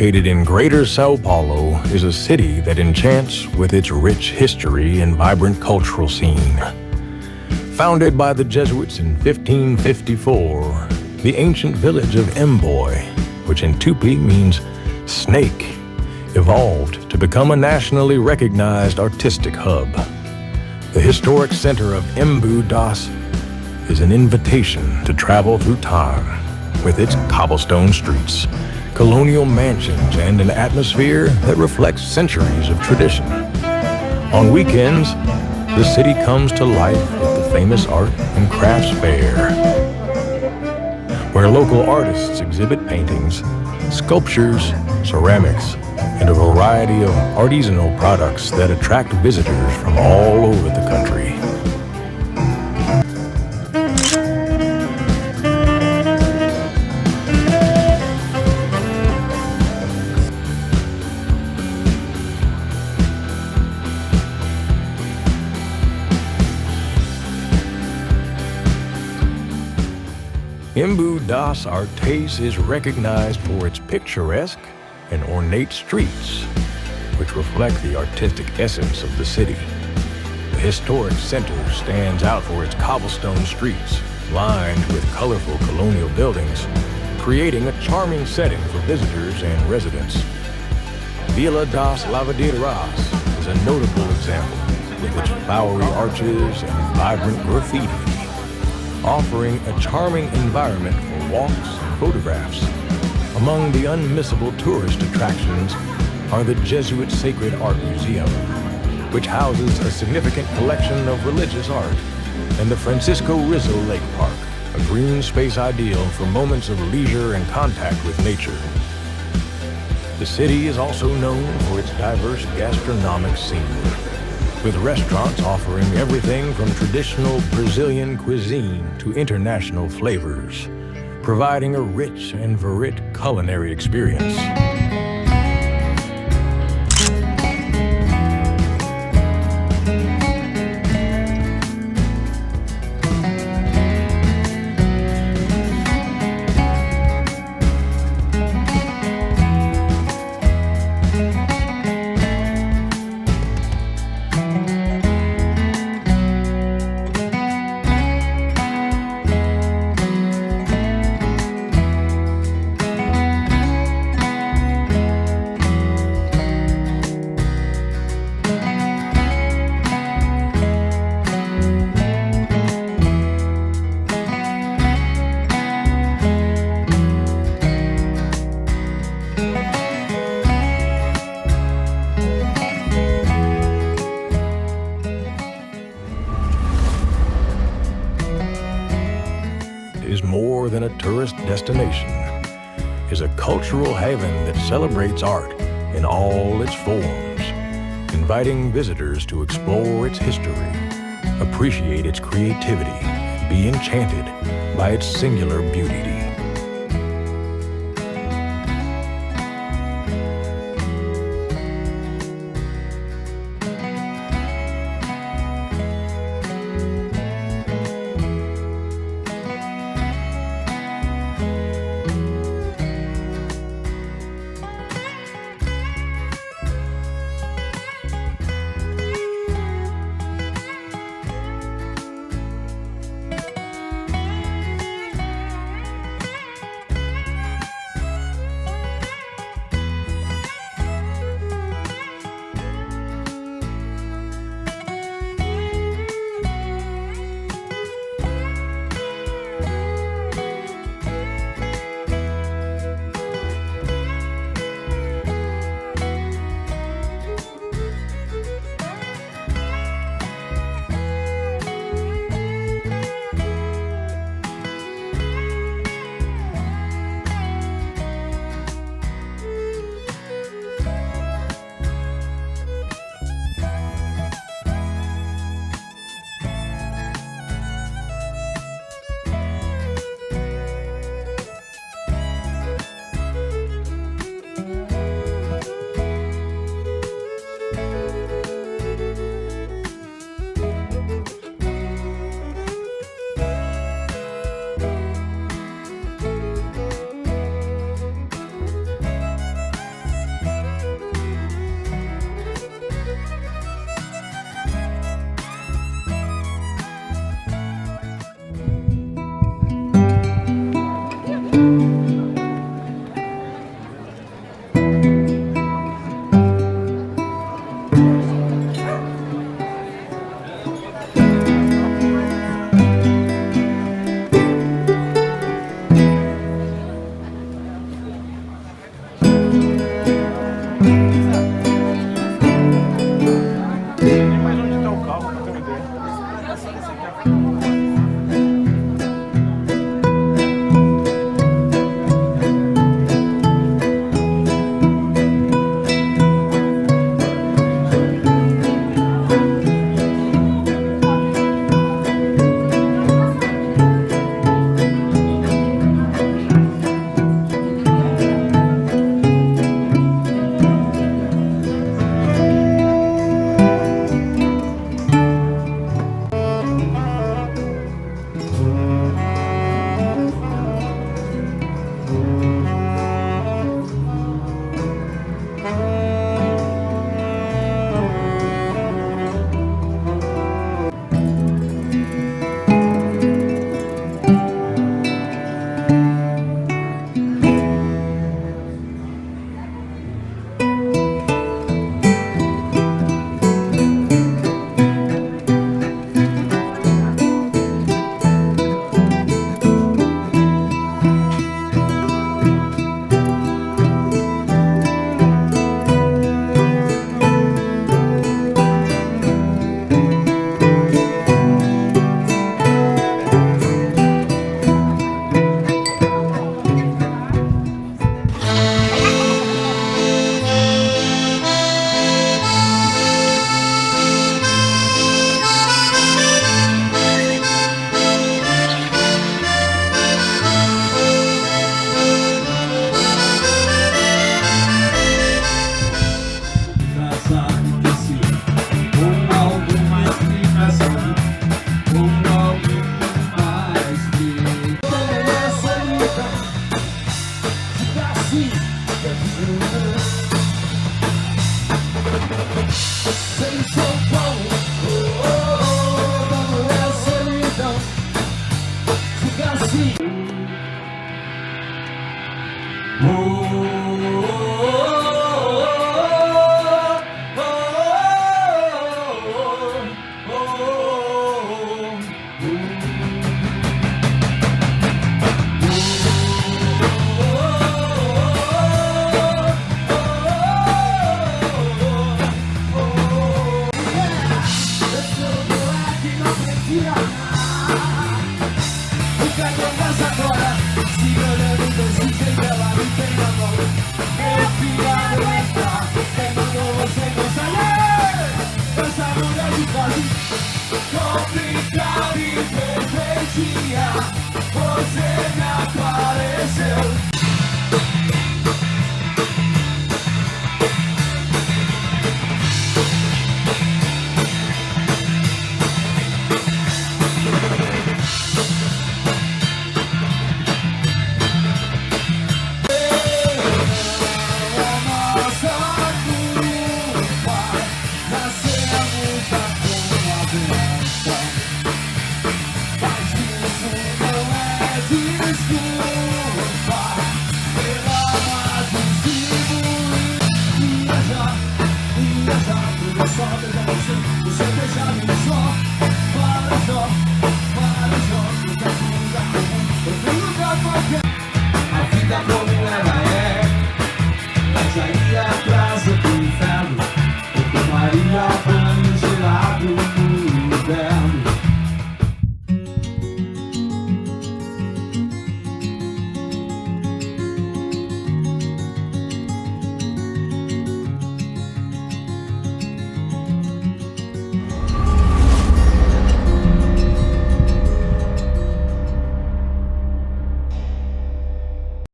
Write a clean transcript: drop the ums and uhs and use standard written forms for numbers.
located in Greater São Paulo, is a city that enchants with its rich history and vibrant cultural scene. Founded by the Jesuits in 1554, the ancient village of Embu, which in Tupi means snake, evolved to become a nationally recognized artistic hub. The historic center of Embu das is an invitation to travel through time with its cobblestone streets, colonial mansions, and an atmosphere that reflects centuries of tradition. On weekends, the city comes to life with the famous art and crafts fair, where local artists exhibit paintings, sculptures, ceramics, and a variety of artisanal products that attract visitors from all over the country. Embu das Artes is recognized for its picturesque and ornate streets, which reflect the artistic essence of the city. The historic center stands out for its cobblestone streets, lined with colorful colonial buildings, creating a charming setting for visitors and residents. Viela das Lavadeiras is a notable example, with its flowery arches and vibrant graffiti, offering a charming environment for walks and photographs. Among the unmissable tourist attractions are the Jesuit Sacred Art Museum, which houses a significant collection of religious art, and the Francisco Rizzo Lake Park, a green space ideal for moments of leisure and contact with nature. The city is also known for its diverse gastronomic scene, with restaurants offering everything from traditional Brazilian cuisine to international flavors, providing a rich and varied culinary experience. Is more than a tourist destination, is a cultural haven that celebrates art in all its forms, inviting visitors to explore its history, appreciate its creativity, and be enchanted by its singular beauty. São Paulo.